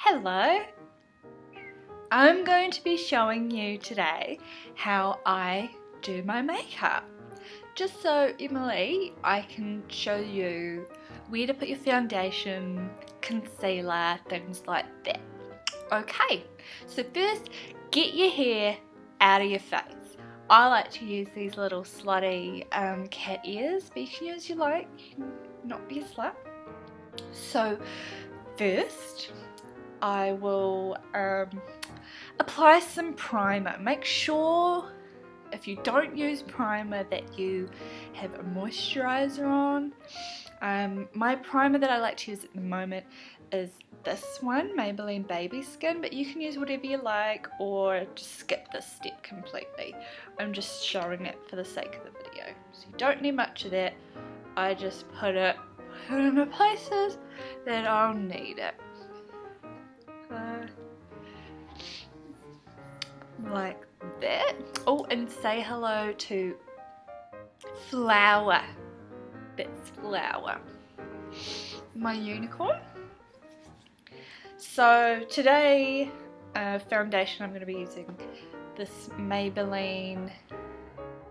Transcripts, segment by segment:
Hello! I'm going to be showing you today how I do my makeup. Just so, Emily, I can show you where to put your foundation, concealer, things like that. Okay, so first, get your hair out of your face. I like to use these little slutty cat ears, but you can use your like, you can not be a slut. So first, I will apply some primer. Make sure if you don't use primer that you have a moisturizer on. My primer that I like to use at the moment is this one, Maybelline Baby Skin, but you can use whatever you like or just skip this step completely. I'm just showing it for the sake of the video. So you don't need much of that. I just put it in the places that I'll need it. Like that. Oh, and say hello to Flower. That's Flower, my unicorn. So today, foundation, I'm going to be using this Maybelline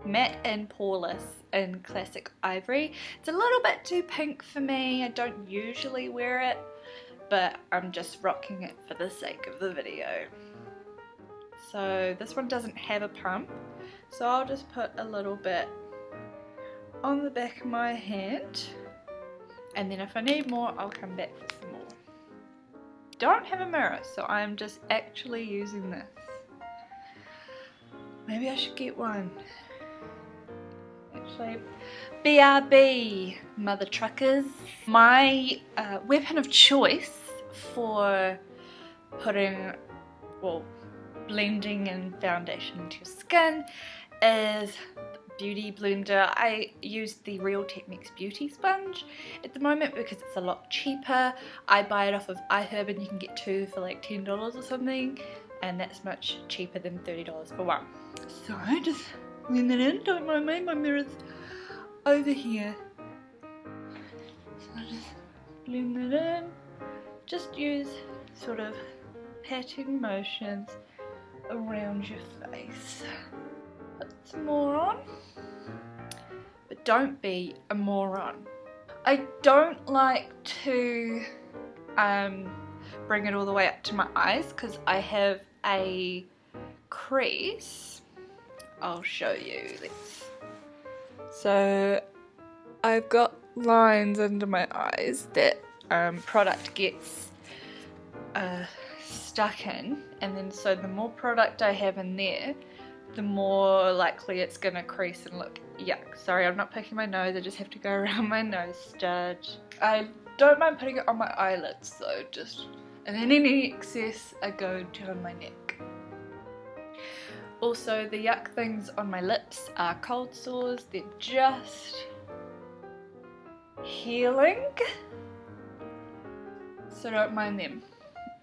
Matte and Poreless in Classic Ivory. It's a little bit too pink for me. I don't usually wear it, but I'm just rocking it for the sake of the video. So this one doesn't have a pump, so I'll just put a little bit on the back of my hand, and then if I need more I'll come back for some more. Don't have a mirror, so I'm just actually using this. Maybe I should get one. Actually, BRB, mother truckers. My weapon of choice for putting, well, blending in foundation into your skin is Beauty Blender. I use the Real Techniques Beauty Sponge at the moment because it's a lot cheaper. I buy it off of iHerb and you can get two for like $10 or something, and that's much cheaper than $30 for one. So just blend it in. Don't mind me, my mirror's over here. So I just blend it in. Just use sort of patting motions around your face. Put some more on, but don't be a moron. I don't like to bring it all the way up to my eyes because I have a crease. I'll show you this. So I've got lines under my eyes that product gets stuck in, and then so the more product I have in there, the more likely it's gonna crease and look yuck. Sorry, I'm not picking my nose, I just have to go around my nose stud. I don't mind putting it on my eyelids though, just, and then any excess I go down my neck. Also, the yuck things on my lips are cold sores. They're just healing, so don't mind them.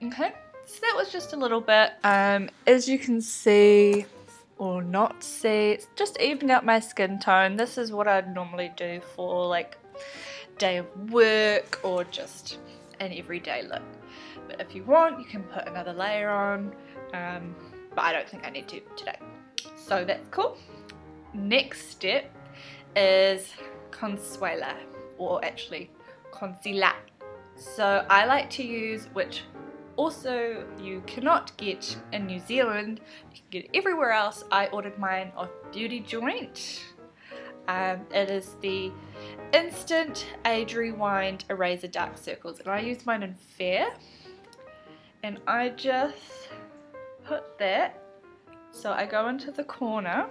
Okay, so that was just a little bit. As you can see, or not see, it's just evened out my skin tone. This is what I'd normally do for like day of work or just an everyday look. But if you want, you can put another layer on, but I don't think I need to today. So that's cool. Next step is concealer, or actually concealer. So I like to use, which also you cannot get in New Zealand, you can get it everywhere else. I ordered mine off Beauty Joint. It is the Instant Age Rewind Eraser Dark Circles, and I use mine in Fair, and I just put that, so I go into the corner.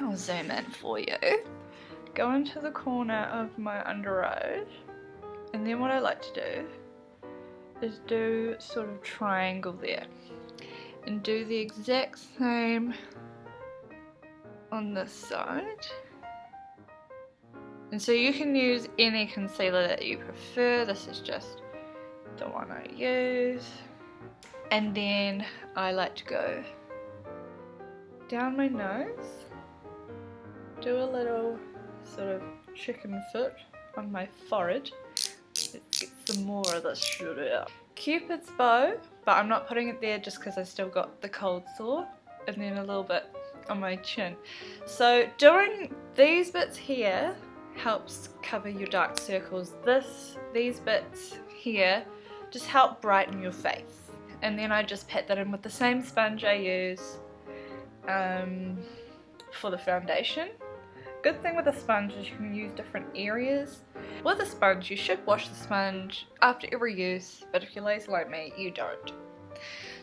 I'll zoom in for you. Go into the corner of my under eye, and then what I like to do is do sort of triangle there, and do the exact same on this side. And so you can use any concealer that you prefer. This is just the one I use. And then I like to go down my nose, do a little sort of chicken foot on my forehead. Let's get some more of this shit out. Cupid's bow, but I'm not putting it there just because I still got the cold sore, and then a little bit on my chin. So doing these bits here helps cover your dark circles. These bits here just help brighten your face. And then I just pat that in with the same sponge I use for the foundation. Good thing with a sponge is you can use different areas. With a sponge, you should wash the sponge after every use, but if you're lazy like me, you don't.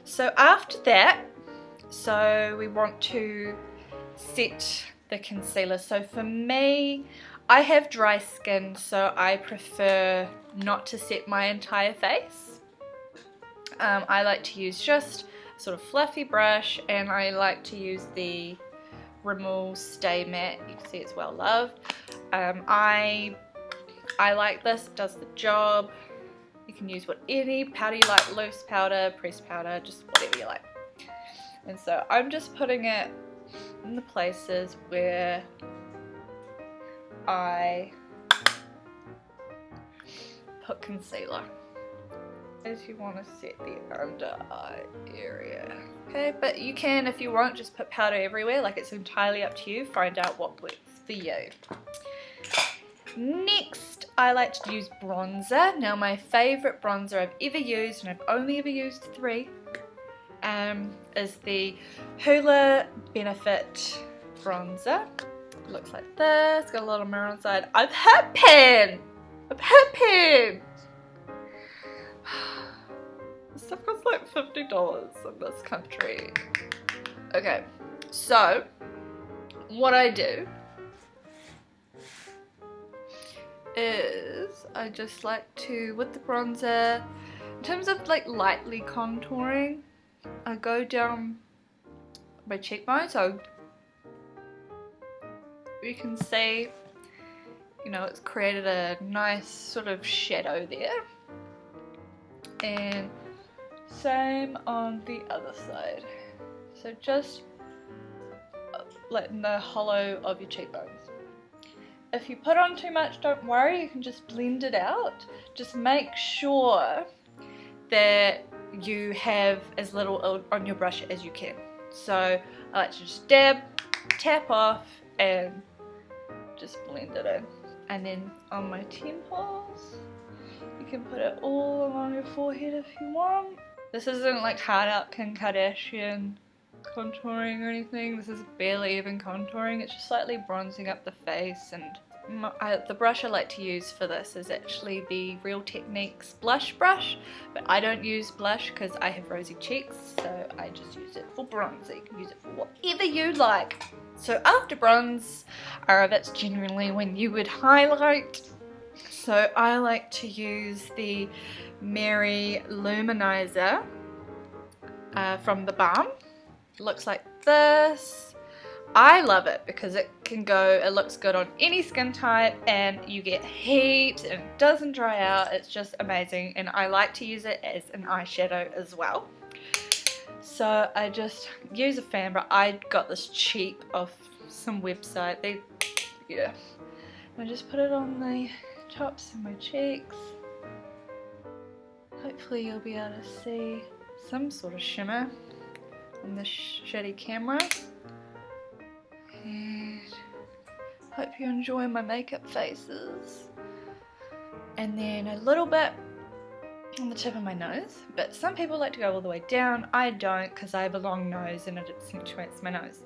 So after that, we want to set the concealer. So for me, I have dry skin, so I prefer not to set my entire face. I like to use just a sort of fluffy brush, and I like to use the Rimmel Stay Matte. You can see it's well loved. I like this, it does the job. You can use any powder you like, loose powder, pressed powder, just whatever you like. And so I'm just putting it in the places where I put concealer. As you want to set the under eye area. Okay, but you can, if you want, just put powder everywhere. Like, it's entirely up to you. Find out what works for you. Next, I like to use bronzer. Now, my favourite bronzer I've ever used, and I've only ever used 3, is the Hoola Benefit bronzer. It looks like this. It's got a little mirror inside. I've hit pan! This stuff costs like $50 in this country. Okay, so what I do is I just like to, with the bronzer, in terms of like lightly contouring, I go down my cheekbone, so you can see, you know, it's created a nice sort of shadow there. And same on the other side. So just like in the hollow of your cheekbones. If you put on too much, don't worry, you can just blend it out. Just make sure that you have as little on your brush as you can. So I like to just dab, tap off, and just blend it in. And then on my temples, you can put it all along your forehead if you want. This isn't like hard out Kim Kardashian contouring or anything. This is barely even contouring. It's just slightly bronzing up the face. And the brush I like to use for this is actually the Real Techniques blush brush. But I don't use blush because I have rosy cheeks, so I just use it for bronzer. You can use it for whatever you like. So after bronze, that's generally when you would highlight. So I like to use the Mary Luminizer from the Balm. It looks like this. I love it because it looks good on any skin type, and you get heat and it doesn't dry out. It's just amazing, and I like to use it as an eyeshadow as well. So I just use a fan brush. I got this cheap off some website. Yeah. I just put it on the tops of my cheeks. Hopefully you'll be able to see some sort of shimmer on this shitty camera. And hope you enjoy my makeup faces. And then a little bit on the tip of my nose, but some people like to go all the way down. I don't, because I have a long nose and it accentuates my nose.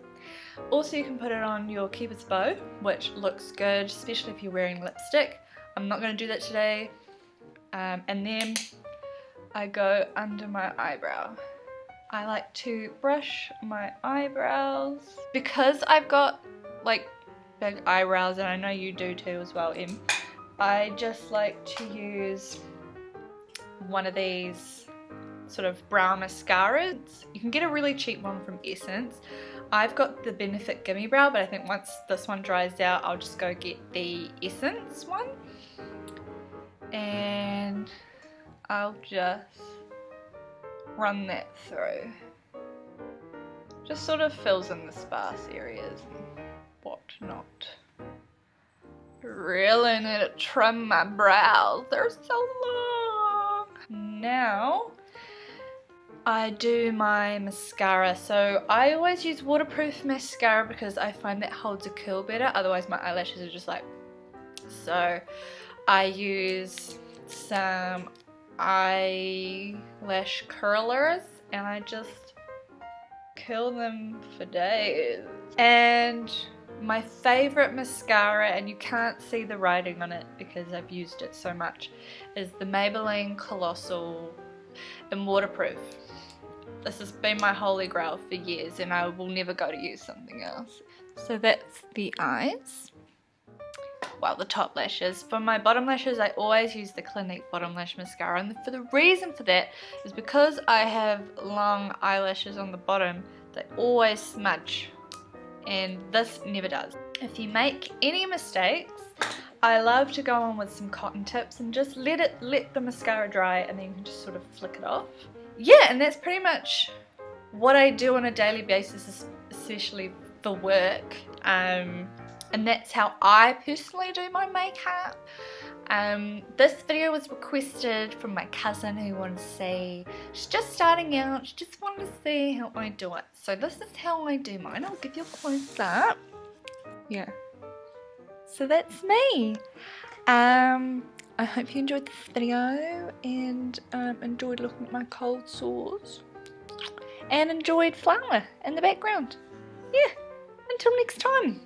Also, you can put it on your Cupid's bow, which looks good, especially if you're wearing lipstick. I'm not going to do that today. And then I go under my eyebrow. I like to brush my eyebrows. Because I've got like big eyebrows, and I know you do too as well, Em, I just like to use one of these sort of brown mascaras. You can get a really cheap one from Essence. I've got the Benefit Gimme Brow, but I think once this one dries out, I'll just go get the Essence one. And I'll just run that through. Just sort of fills in the sparse areas and whatnot. Really need to trim my brows. They're so long. now I do my mascara. So I always use waterproof mascara because I find that holds a curl better, otherwise my eyelashes are just like, so I use some eyelash curlers and I just curl them for days. And my favorite mascara, and you can't see the writing on it because I've used it so much, is the Maybelline Colossal in waterproof. This has been my holy grail for years and I will never go to use something else. So that's the eyes. Well, the top lashes. For my bottom lashes, I always use the Clinique Bottom Lash Mascara, and for the reason for that is because I have long eyelashes on the bottom, they always smudge, and this never does. If you make any mistakes, I love to go on with some cotton tips and just let the mascara dry, and then you can just sort of flick it off. Yeah, and that's pretty much what I do on a daily basis, especially for work. And that's how I personally do my makeup. This video was requested from my cousin who wanted to see, she's just starting out, she just wanted to see how I do it. So this is how I do mine. I'll give you a close up. Yeah. So that's me. I hope you enjoyed this video and enjoyed looking at my cold sores and enjoyed flower in the background. Yeah, until next time.